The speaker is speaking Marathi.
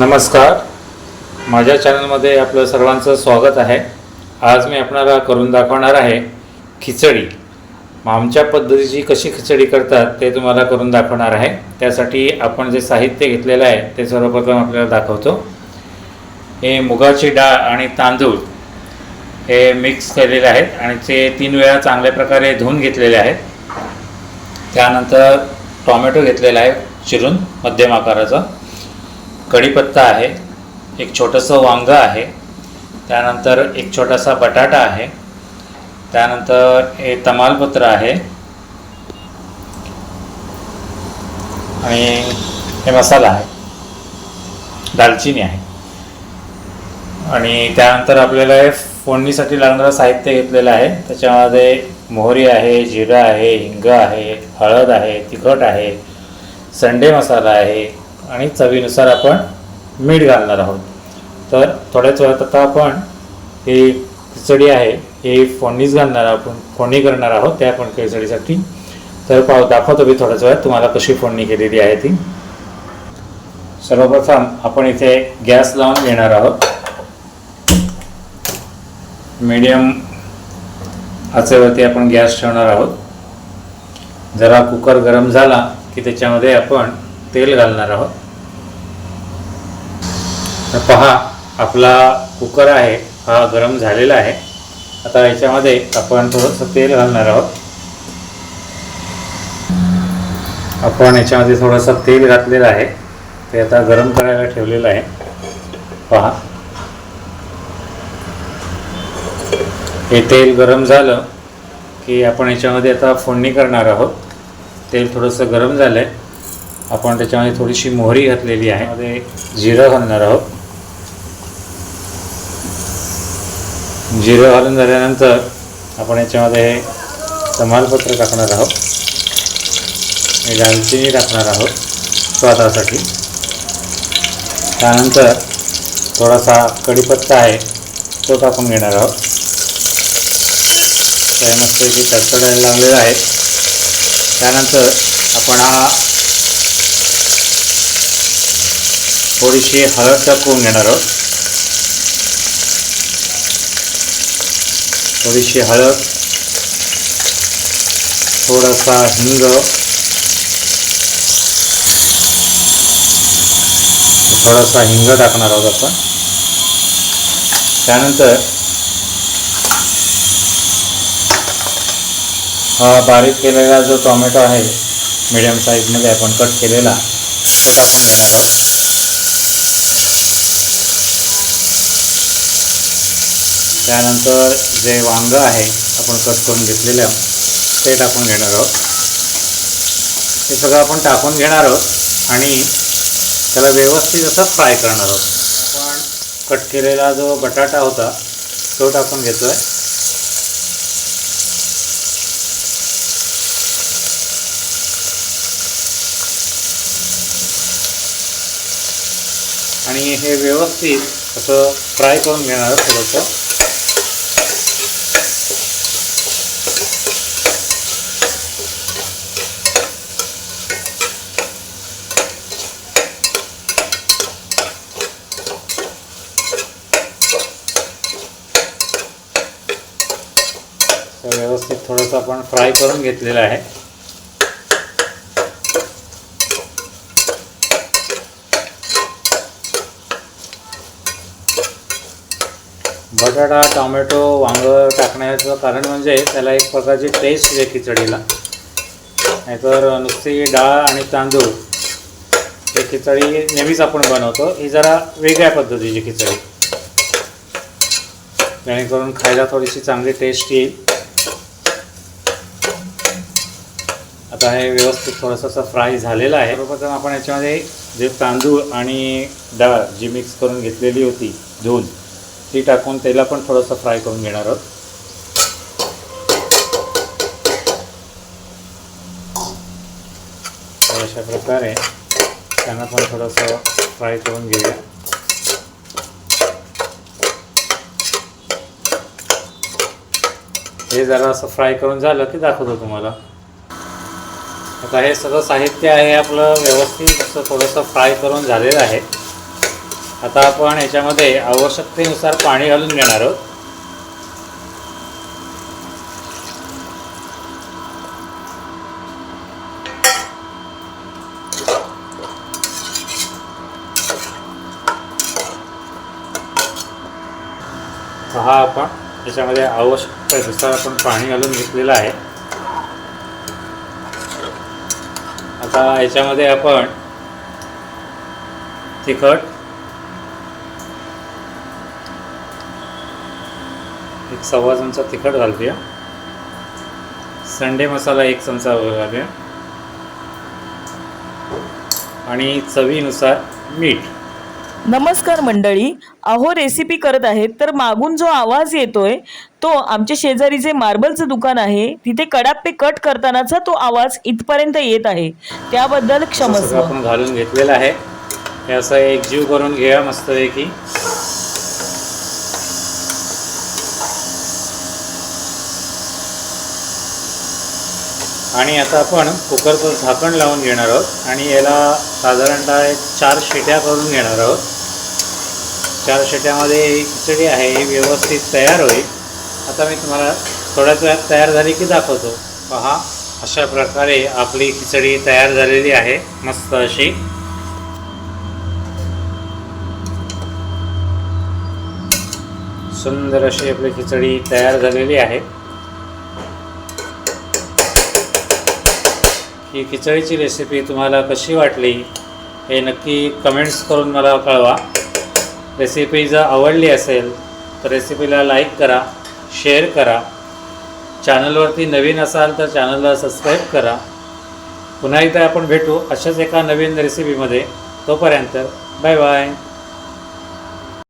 नमस्कार, माझ्या चॅनलमध्ये आपलं सर्वांचं स्वागत आहे। आज मी आपल्याला करून दाखवणार आहे खिचडी। आमच्या पद्धतीची कशी खिचडी करतात ते तुम्हाला करून दाखवणार आहे। त्यासाठी आपण जे साहित्य घेतलेलं आहे ते सर्वप्रथम आपल्याला दाखवतो। हे मुगाची डाळ आणि तांदूळ हे मिक्स केलेले आहेत आणि ते 3 वेळा चांगल्या प्रकारे धुवून घेतलेले आहेत। त्यानंतर टोमॅटो घेतलेला आहे चिरून मध्यम आकाराचा, कढीपत्ता आहे, एक छोटंसं वांग आहे, त्यानंतर एक छोटासा बटाटा आहे, त्यानंतर हे तमालपत्र आहे आणि हे मसाला आहे, दालचिनी आहे आणि त्यानंतर आपल्याला फोडणीसाठी लागणारं साहित्य घेतलेलं आहे। त्याच्यामध्ये मोहरी आहे, जिरा आहे, हिंग आहे, हळद आहे, तिखट आहे, संडे मसाला आहे आणि चवीनुसार आपण मीठ घालणार आहोत। तर थोड्याच वेळात आता आपण ही खिचडी आहे ही फोडणीच घालणार आहोत, आपण फोडणी करणार आहोत त्या आपण खिचडीसाठी। तर दाखवतो मी थोड्याच वेळात तुम्हाला कशी फोडणी केलेली आहे ती। सर्वप्रथम आपण इथे गॅस लावून घेणार आहोत। मीडियम आचेवरती आपण गॅस ठेवणार आहोत। जरा कुकर गरम झाला की त्याच्यामध्ये आपण तेल घालणार आहोत। तर पहा, आपला कुकर आहे हा गरम झालेला आहे। आता याच्यामध्ये आपण थोडंसं तेल घालणार आहोत। आपण याच्यामध्ये थोडंसं तेल घातलेलं आहे, ते आता गरम करायला ठेवलेलं आहे। पहा, हे तेल गरम झालं की आपण याच्यामध्ये आता फोडणी करणार आहोत। तेल थोडंसं गरम झालं आहे, आपण त्याच्यामध्ये थोडीशी मोहरी घातलेली आहे, मध्ये जिरं घालणार आहोत। जिरं घालून झाल्यानंतर आपण याच्यामध्ये तमालपत्र टाकणार आहोत, दालचिनी टाकणार आहोत स्वादासाठी। त्यानंतर थोडासा कढीपत्ता आहे तो टाकून घेणार आहोत। तर मस्त की तडतडायला लागलेला आहे। त्यानंतर आपण थोडीशी हळद टाकून घेणार आहोत, थोडीशी हळद, थोडासा हिंग, थोडासा हिंग टाकणार आहोत आपण। त्यानंतर हा बारीक केलेला जो टोमॅटो आहे मीडियम साईजमध्ये आपण कट केलेला तो टाकून घेणार आहोत। त्यानंतर जे वांग आहे आपण कट करून घेतलेलं ते टाकून घेणार आहोत। हे सगळं आपण टाकून घेणार आहोत आणि त्याला व्यवस्थित असं फ्राय करणार आहोत। आपण कट केलेला जो बटाटा होता तो टाकून घेतोय। आणि हे व्यवस्थित असं फ्राय करून घेणार थोडंसं। व्यवस्थित थोडंसं आपण फ्राय करून घेतलेलं आहे। बटाटा, टोमॅटो, वांग टाकण्याचं कारण म्हणजे त्याला एक प्रकारची टेस्ट आहे खिचडीला। नाहीतर नुसती डाळ आणि तांदूळ ही खिचडी नेहमीच आपण बनवतो, ही जरा वेगळ्या पद्धतीची खिचडी, जेणेकरून खायला थोडीशी चांगली टेस्ट येईल। आता हे व्यवस्थित थोडंसं असं फ्राय झालेलं आहे। सर्वप्रथम आपण याच्यामध्ये जे तांदूळ आणि डाळ जी मिक्स करून घेतलेली होती धुवून ती टाकून त्याला पण थोडंसं फ्राय करून घेणार आहोत। अशा प्रकारे त्यांना पण थोडंसं फ्राय करून घेऊया। हे जरा असं फ्राय करून झालं की दाखवतो तुम्हाला। आता हे सगळं साहित्य आहे आपलं व्यवस्थित असं थोडंसं फ्राय करून झालेलं आहे। आता आपण याच्यामध्ये आवश्यकतेनुसार पाणी घालून घेणार आहोत. पहा आपण याच्यामध्ये आवश्यकतेनुसार आपण पाणी घालून घेतलेलं आहे. आता याच्यामध्ये आपण तिखट 1.25 चमचा तिखट घालूया. संडे मसाला 1 चमचा घालूया आणि चवीनुसार मीठ. नमस्कार मंडळी, अहो रेसिपी करत आहेत तर मागून जो आवाज येतोय तो आमच्या शेजारी जे मार्बलचं दुकान आहे तिथे कडाप्पे कट करतानाचा तो आवाज इथपर्यंत येत आहे, त्याबद्दल क्षमस्व. आपण घालून घेतलेलं आहे. हे असं एकजीव करून घ्या मस्तपैकी. आणि आता आपण कुकरचं झाकण लावून घेणार आहोत आणि याला साधारणतः 4 शिट्या करून घेणार आहोत. 4 शिट्यामध्ये ही खिचडी आहे ही व्यवस्थित तयार होईल. आता मी तुम्हाला थोड्याच वेळात तयार झाली की दाखवतो. पहा, अशा प्रकारे आपली खिचडी तयार झालेली आहे. मस्त अशी सुंदर अशी आपली खिचडी तयार झालेली आहे. ही खिचडीची रेसिपी तुम्हाला कशी वाटली हे नक्की कमेंट्स करून मला कळवा. रेसिपी जर आवडली असेल तर रेसिपीला लाईक करा, शेअर करा. चॅनलवरती नवीन असाल तर चॅनलला सबस्क्राईब करा. पुन्हा एकदा आपण भेटू अशाच एका नवीन रेसिपीमध्ये. तोपर्यंत बाय बाय.